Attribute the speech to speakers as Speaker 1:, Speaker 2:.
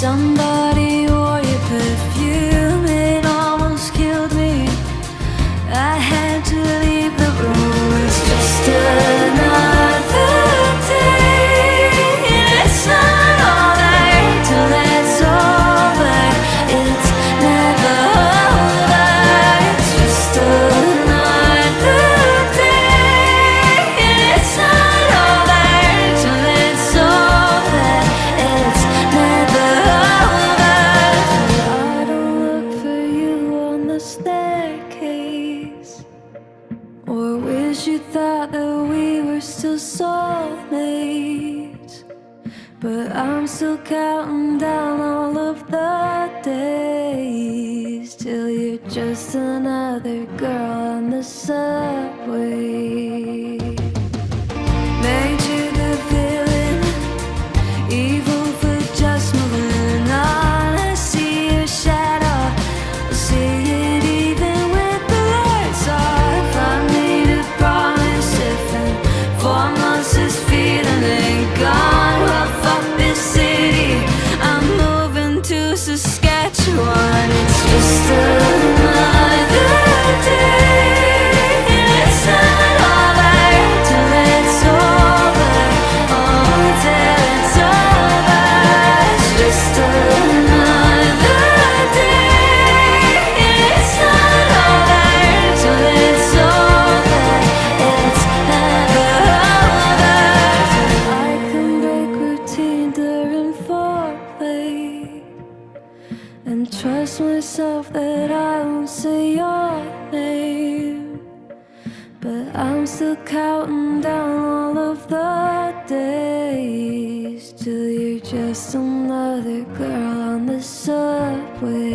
Speaker 1: Somebody wore your perfume, it almost killed me. I had to leave the room. It's just another day. It's not all right till it's over. It's never over. It's just another day. It's not all right till it's over. It's never over. I don't look for you on the staircase, or wish you thought that we were still soulmates. But I'm still counting down all of the days till you're just another girl on the subway. Made you the villain, evil for just moving on. I see your shadow, I see it even with the lights off. I made a promise if in 4 months this feeling ain't gone, well fuck this city, I'm moving to Saskatchewan. It's just another day. It's not all right till it's over. Oh, till it's over. It's just another day. It's not all right till it's over. It's never over. I can break routine during foreplay and trust myself that I won't say your name. But I'm still counting down all of the days till you're just another girl on the subway.